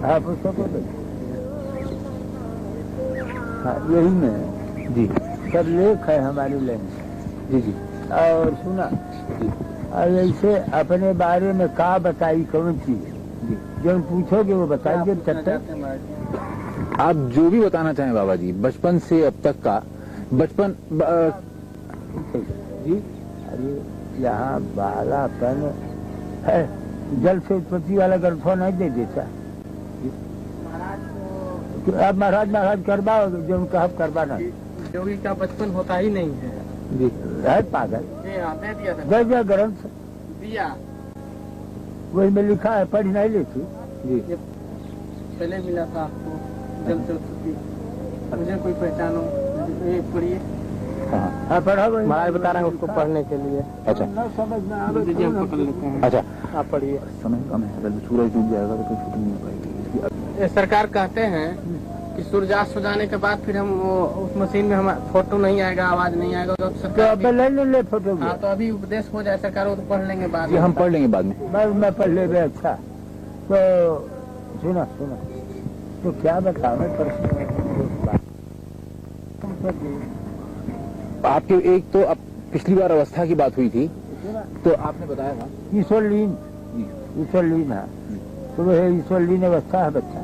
हाँ पुस्तकों में, हाँ यही में जी सब लेख है हमारी लाइन। जी जी और सुना जी और ऐसे अपने बारे में का बताई कौन चीज जी। जो पूछोगे वो बताइए तब तक। आप जो भी बताना चाहें बाबा जी, बचपन से अब तक का बचपन जी। अरे यहाँ बालापन है, जल से उत्पत्ति वाला ग्रंथों नहीं दे देता। अब महाराज करवाओ जो कहा करवाना। जोगी का बचपन होता ही नहीं है जी है पागल, दे दिया था दे दिया ग्रंथ दिया। वही में लिखा है, पढ़ नहीं लेती। जी पहले मिला था आपको जल से उत्पत्ति, मुझे कोई पहचानो ये पढ़िए। हाँ हाँ पढ़ा वही महाराज बता रहे हैं उसको पढ़ने के लिए। अच्छा न समझ में आवे दीजिए हम तो पकड़ लेते हैं। अच्छा। आप पढ़िए। समय कम है, अगर सूरज डूब जाएगा तो कोई छुट्टी नहीं हो पाएगी। ये सरकार कहते हैं कि सूर्यास्त हो जाने के बाद फिर हम वो उस मशीन में हम फोटो नहीं आएगा, आवाज नहीं आएगा तो तो सरकार अब ले फोटो। हाँ तो अभी उपदेश हो जाए सरकार, वो तो पढ़ लेंगे बाद ये में। हम पढ़ लेंगे बाद में। बस मैं पढ़ ले रहे। अच्छा तो सुना तो क्या बताओ प्रश्न। आपके एक तो अब पिछली बार अवस्था की बात हुई थी तो आपने बताया था ईश्वरलीन है, तो वह ईश्वरलीन अवस्था है बच्चा।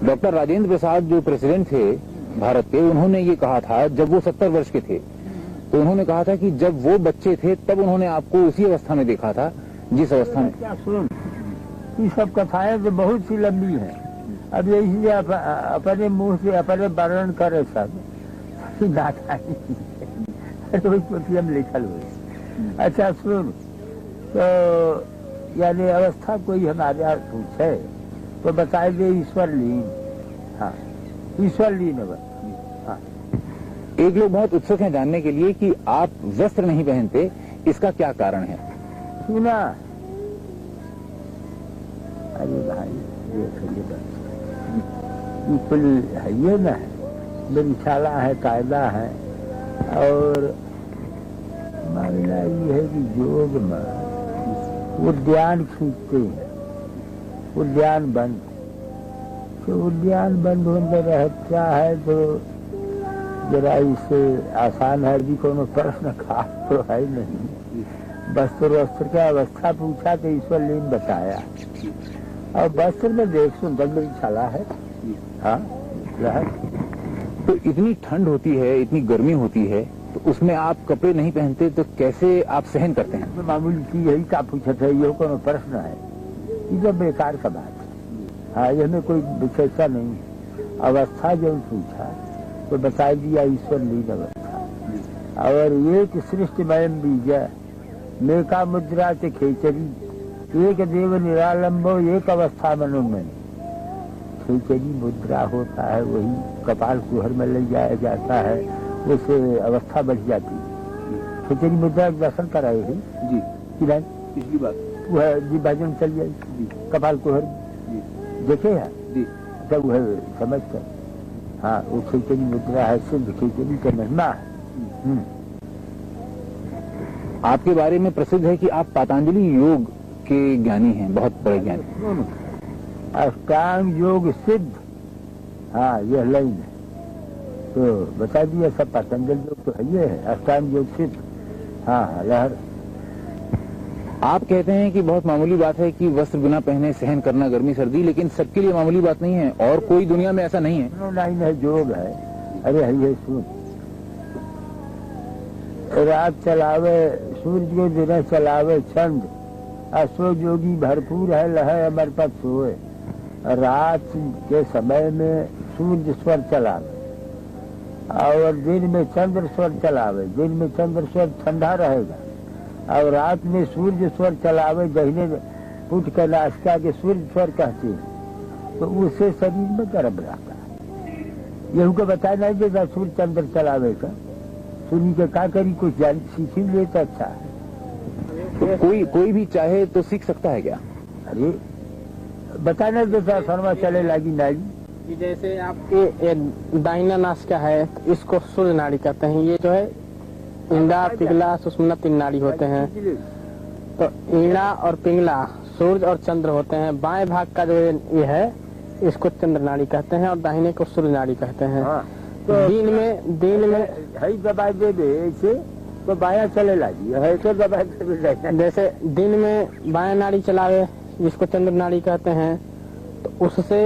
डॉक्टर राजेंद्र प्रसाद जो प्रेसिडेंट थे भारत के, उन्होंने ये कहा था जब वो 70 वर्ष के थे, तो उन्होंने कहा था कि जब वो बच्चे थे तब उन्होंने आपको उसी अवस्था में देखा था जिस अवस्था में। क्या सुन, ये सब कथाएं तो बहुत सी लंबी है, अब यही अपने मुंह से अपने वर्णन करे सब हम लिखल हुए। अच्छा सुन, तो यानी अवस्था कोई हमारे यहाँ पूछे तो बताए दे ईश्वरलीन। हाँ ईश्वरलीन अवस्था। हाँ एक लोग बहुत उत्सुक हैं जानने के लिए कि आप वस्त्र नहीं पहनते, इसका क्या कारण है? सुना, अरे भाई ये है ये ना, मेरी है, कायदा है। और मामला ये है कि योग में उद्यान खींचते हैं, उद्यान बंद, तो उद्यान बंद होने रहता है तो जरा इसे आसान है भी, कोनो प्रश्न खास तो है नहीं। वस्त्र का अवस्था पूछा तो ईश्वरलीन बताया, और वस्त्र में देख सुंदर मेरी छाला है। हाँ तो इतनी ठंड होती है, इतनी गर्मी होती है, तो उसमें आप कपड़े नहीं पहनते तो कैसे आप सहन करते हैं? तो मामूली की यही का पूछा था, ये कोनो प्रश्न है, ये तो बेकार का बात है। हाँ इसमें कोई विशेषता नहीं। अवस्था जो पूछा तो बता दिया ईश्वरलीन अवस्था। और एक सृष्टिमय बीज मेका मुद्रा के खेचरी, एक देव निरालंबो एक अवस्था मनोमय। खेचरी मुद्रा होता है, वही कपाल कुहर में ले जाया जाता है, उससे अवस्था बढ़ जाती है। खेचरी मुद्रा दर्शन कराए है जी कि नहीं? पिछली बात वह जी भजन चल जाए जी, कपाल कुहर जी देखे है जी। तब वह समझ कर। हाँ वो खेचरी मुद्रा है, सिद्ध खेचरी का महिमा है। आपके बारे में प्रसिद्ध है कि आप पतंजलि योग के ज्ञानी हैं, बहुत बड़े ज्ञानी। अष्टांग योग सिद्ध, हाँ यह लाइन है तो बता दिया सब। पतंजलि योग तो है, ये है अष्टांग योग सिद्ध। हाँ लहर। आप कहते हैं कि बहुत मामूली बात है कि वस्त्र बिना पहने सहन करना गर्मी सर्दी, लेकिन सबके लिए मामूली बात नहीं है और कोई दुनिया में ऐसा नहीं है। लाइन है, योग है। अरे है सुन, रात चलावे सूर्य को दिन चलावे चंद, असो जोगी भरपूर है लहे अमर पद सोए। रात के समय में सूर्य स्वर चलावे और दिन में चंद्र स्वर चलावे। दिन में चंद्र स्वर ठंडा रहेगा और रात में सूर्य स्वर चलावे। दहीने उठ कर नाश्ता के सूर्य स्वर कहते हैं, तो उससे शरीर में गर्म रहता है। यहू को बताया नहीं देगा सूर्य चंद्र चलावे का। सुनी के का करी, कुछ जान सीख ही ले तो अच्छा है। तो कोई भी चाहे तो सीख सकता है क्या? अरे बताना देता शर्मा चले लगी नाड़ी कि जैसे आपके दाहिना नासिका है, इसको सूर्य नाड़ी कहते हैं। ये जो है ईंड़ा, पिंगला, सुषुम्ना 3 नाड़ी होते हैं। तो ईंड़ा और पिंगला सूर्य और चंद्र होते हैं। बाएं भाग का जो ये है इसको चंद्र नाड़ी कहते हैं और दाहिने को सूर्य नाड़ी कहते हैं। हाँ, तो दिन में है दबाई दे दे ऐसे तो बाया चले लागी है तो दबाई दे। जैसे दिन में बाएं नाड़ी चलावे जिसको चंद्र नाड़ी कहते हैं तो उससे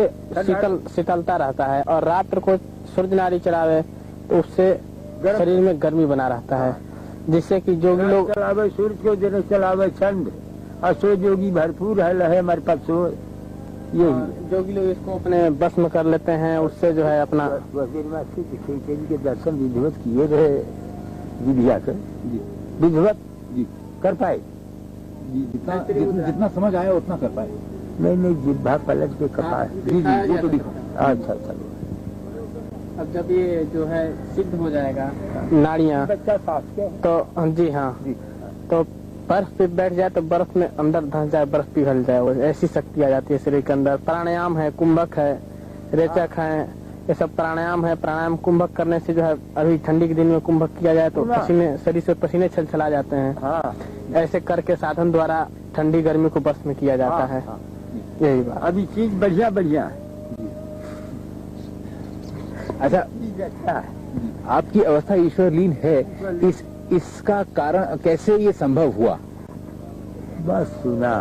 शीतलता रहता है, और रात्र को सूर्य नाड़ी चलावे तो उससे शरीर में गर्मी बना रहता है, जिससे कि जोगी लोग चलावे सूर्य को दिन चलावे चंद्र और सो जोगी भरपूर है लहे हमारे पास सो यही जोगी लोग इसको अपने बस में कर लेते हैं। उससे जो है अपना के दर्शन विधिवत किए रहे विधिया कर विधिवत कर पाए जितना समझ आया उतना कर पाए। नहीं जिब्भा पलट के कपाए। वो तो दिखा। अच्छा चलो अब जब ये जो है सिद्ध हो जाएगा नाड़ियाँ बच्चा साफ के तो जी हाँ तो बर्फ पे बैठ जाए तो बर्फ में अंदर धंस जाए, बर्फ पिघल जाए, वो ऐसी शक्ति आ जाती है शरीर के अंदर। प्राणायाम है, कुंभक है, रेचक है, ये सब प्राणायाम है। प्राणायाम कुंभक करने से जो है अभी ठंडी के दिन में कुंभक किया जाए तो पसीने शरीर से पसीने छलछला जाते हैं। हाँ ऐसे करके साधन द्वारा ठंडी गर्मी को बस में किया जाता है। यही बात। अभी चीज बढ़िया बढ़िया अच्छा, आपकी अवस्था ईश्वरलीन है, इसका कारण कैसे ये संभव हुआ? बस सुना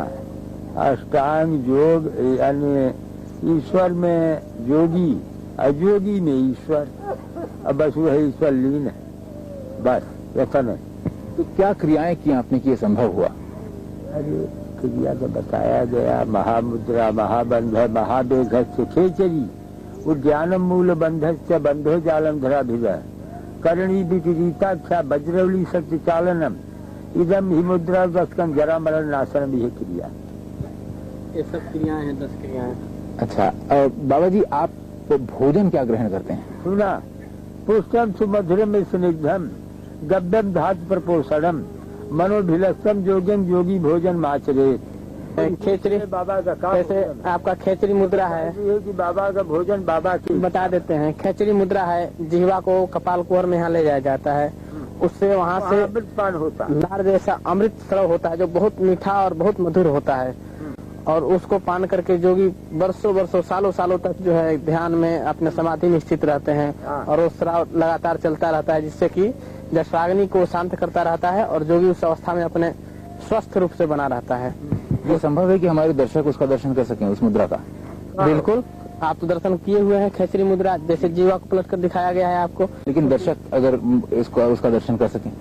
अष्टांग योग यानी ईश्वर में जोगी अजोगी में ईश्वर, अब बस वो है ईश्वर लीन है, बस ऐसा नहीं। तो क्या क्रियाएं की आपने कि ये संभव हुआ? अरे क्रिया तो बताया गया, महामुद्रा महाबंध महाबेघ खेचरी उद्यानम मूल बंधस्य बंधो जालम धराभिज करणी विपरीताख्या वज्रवली शक्ति चालनम इदम ही मुद्रा दस्कन जरा मरण नाशनम यह क्रिया। ये सब क्रियाएं हैं, 10 क्रियाएं। अच्छा, बाबा जी आप भोजन क्या ग्रहण करते हैं? सुना पुष्टम सुमधुरम स्निग्धम गब्यम धातु प्रपोषणम मनोभिलस्तम जोगम योगी भोजन माचरे। खेचरी बाबा का काम जैसे आपका खेचरी मुद्रा है कि बाबा का भोजन बाबा की बता देते हैं। खेचरी मुद्रा है, जिह्वा को कपाल कुंवर में यहाँ ले जाया जाता है, उससे वहाँ से अमृतपान होता है, नार जैसा अमृत स्राव होता है जो बहुत मीठा और बहुत मधुर होता है, और उसको पान करके जोगी वर्षों सालों तक जो है ध्यान में अपने समाधि में स्थित रहते हैं, और वो स्राव लगातार चलता रहता है, जिससे कि जठराग्नि को शांत करता रहता है और जोगी उस अवस्था में अपने स्वस्थ रूप से बना रहता है। ये संभव है कि हमारे दर्शक उसका दर्शन कर सकें उस मुद्रा का? बिल्कुल, आप तो दर्शन किए हुए हैं खेचरी मुद्रा, जैसे जीवा को पलट कर दिखाया गया है आपको। लेकिन दर्शक अगर उसका दर्शन कर सकें?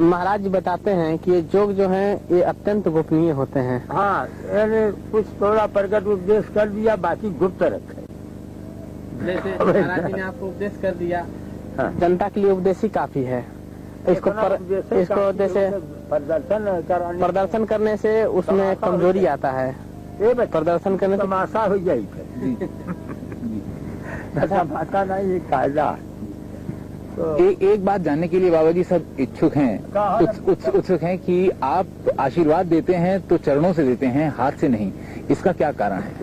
महाराज जी बताते हैं कि ये योग जो है ये अत्यंत गोपनीय होते हैं। हाँ, यानी कुछ थोड़ा प्रकट उपदेश कर दिया, बाकी गुप्त रखे। जैसे महाराज जी ने आपको उपदेश कर दिया, हाँ। जनता के लिए उपदेश ही काफी है। इसको जैसे प्रदर्शन करने से उसमें कमजोरी आता है, प्रदर्शन करने से तमाशा हो जाए तमाशा नहीं, ये कायदा। तो एक बात जानने के लिए बाबा जी सब इच्छुक हैं, उत्सुक हैं कि आप आशीर्वाद देते हैं तो चरणों से देते हैं, हाथ से नहीं, इसका क्या कारण है?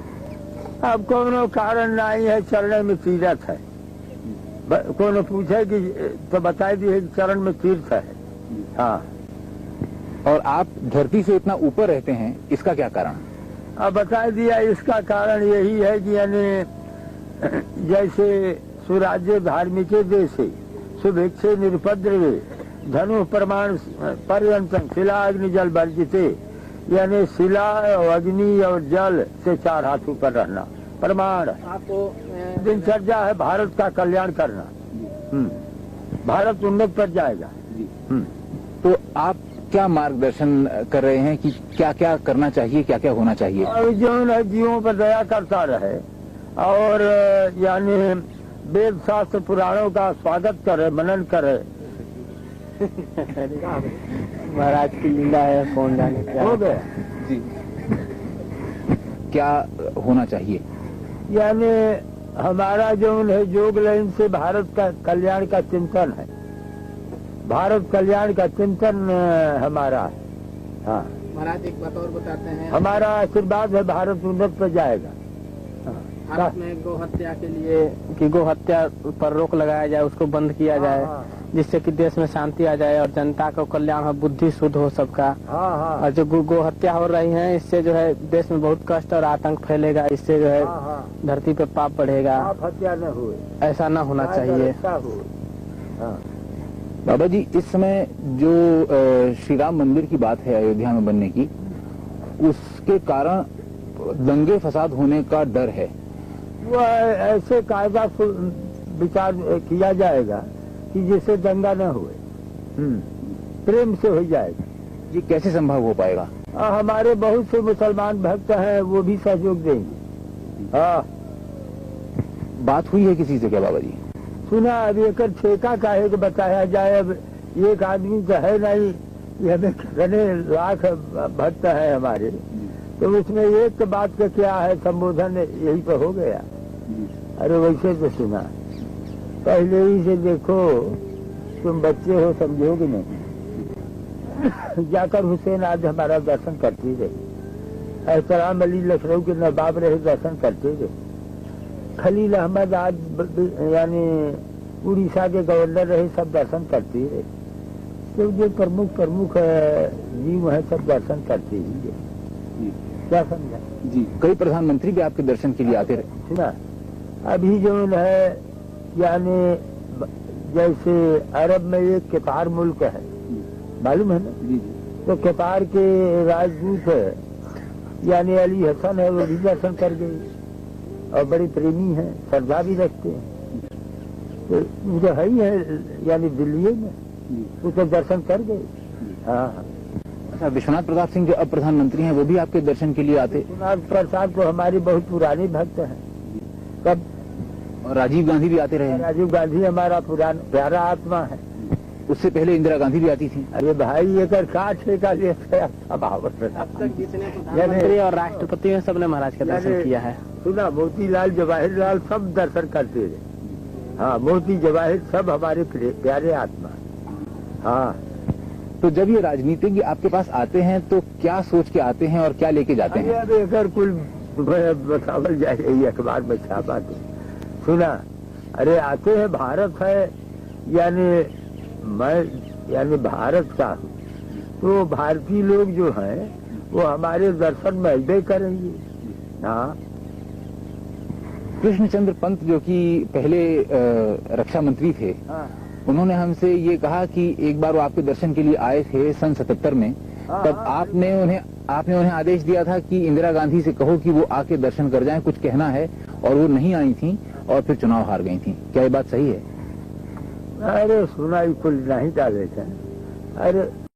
अब कोनो कारण नहीं है, चरण में तीर्थ है। कोनो पूछे कि तो बताई दिए चरण में तीर्थ है। हाँ, और आप धरती से इतना ऊपर रहते हैं, इसका क्या कारण? अब बता दिया, इसका कारण यही है कि यानी जैसे सुराज्य धार्मिक देशे शुभेच्छे निरुपद्रवे धनु प्रमाण पर्यंतम शिला अग्नि जल वर्जिते, यानी शिला और अग्नि और जल से 4 हाथ ऊपर रहना प्रमाण। आपको दिनचर्या है भारत का कल्याण करना। भारत उन्नत पर जाएगा। तो आप क्या मार्गदर्शन कर रहे हैं कि क्या क्या करना चाहिए, क्या क्या होना चाहिए? और जो है जीवों पर दया करता रहे और यानी वेद शास्त्र पुराणों का स्वागत करे, मनन करे। महाराज की लीला है, कौन जाने क्या हो गया जी। क्या होना चाहिए? यानी हमारा जो है योग लाइन से भारत का कल्याण का चिंतन है, भारत कल्याण का चिंतन हमारा है। हाँ, महाराज एक बात और बताते हैं, हमारा आशीर्वाद है, भारत उन्नत पर जाएगा। भारत में गौ हत्या के लिए कि गौ हत्या पर रोक लगाया जाए, उसको बंद किया जाए, जिससे कि देश में शांति आ जाए और जनता का कल्याण हो, बुद्धि शुद्ध हो सबका। हाँ हाँ और जो गो हत्या हो रही है, इससे जो है देश में बहुत कष्ट और आतंक फैलेगा। इससे जो है हाँ हाँ धरती पे पाप बढ़ेगा। आप हत्या न हुए, ऐसा न होना चाहिए। ऐसा हुए। हाँ बाबा जी, इस समय जो श्री राम मंदिर की बात है अयोध्या में बनने की, उसके कारण दंगे फसाद होने का डर है। वो ऐसे कायदा विचार किया जाएगा कि जिससे दंगा न हुए, प्रेम से हो जाएगा। ये कैसे संभव हो पाएगा? हमारे बहुत से मुसलमान भक्त हैं, वो भी सहयोग देंगे। हाँ, बात हुई है किसी से क्या बाबा जी? सुना अब एक ठेका काहे को बताया जाए। अब एक आदमी तो है नहीं, ये हमें कितने लाख भक्त है हमारे, तो उसमें एक बात का क्या है, संबोधन यही पे हो गया। अरे वैसे तो सुना, पहले ही से देखो, तुम बच्चे हो समझोगे नहीं। जाकर हुसैन आज हमारा दर्शन करते रहे, एहतराम अली लखनऊ के नवाब रहे, दर्शन करते रहे। खलील अहमद आज यानी उड़ीसा के गवर्नर रहे, सब दर्शन करते रहे। तो जो प्रमुख जीव है, सब दर्शन करते ही रहे। क्या समझा जी? कई प्रधानमंत्री भी आपके दर्शन के लिए आते रहे। सुना, अभी जो है यानी जैसे अरब में एक कतार मुल्क है, मालूम है ना? तो कतार के राजदूत है यानी अली हसन है, वो भी दर्शन कर गए और बड़े प्रेमी हैं, श्रद्धा भी रखते हैं। तो वो है ही है यानी दिल्ली में, उसको दर्शन कर गए। हाँ, अच्छा, विश्वनाथ प्रताप सिंह जो अब प्रधानमंत्री हैं, वो भी आपके दर्शन के लिए आते? विश्वनाथ प्रसाद तो हमारे बहुत पुराने भक्त हैं। कब? और राजीव गांधी भी आते रहे। राजीव गांधी हमारा पुराना प्यारा आत्मा है। उससे पहले इंदिरा गांधी भी आती थी। अरे भाई, एक काट ठेका ले प्रधानमंत्री और राष्ट्रपति में सबने महाराज का दर्शन किया है। सुना, मोतीलाल जवाहरलाल सब दर्शन करते रहे। हाँ, मोती जवाहिर सब हमारे प्यारे आत्मा। हाँ, तो जब ये राजनीतिज्ञ आपके पास आते हैं तो क्या सोच के आते हैं और क्या लेके जाते हैं? अब एक कुल बतावल जाए, अखबार में छापा तो सुना। अरे आते हैं, भारत है यानी मैं भारत का हूँ, तो भारतीय लोग जो हैं वो हमारे दर्शन महबे करेंगे। हाँ, कृष्णचंद्र पंत जो कि पहले रक्षा मंत्री थे, हाँ, उन्होंने हमसे ये कहा कि एक बार वो आपके दर्शन के लिए आए थे सन 77 में, तब आपने उन्हें आदेश दिया था कि इंदिरा गांधी से कहो कि वो आके दर्शन कर जाएं, कुछ कहना है, और वो नहीं आई थी और फिर चुनाव हार गई थी। क्या ये बात सही है? अरे सुना, कुल नहीं डाले थे। अरे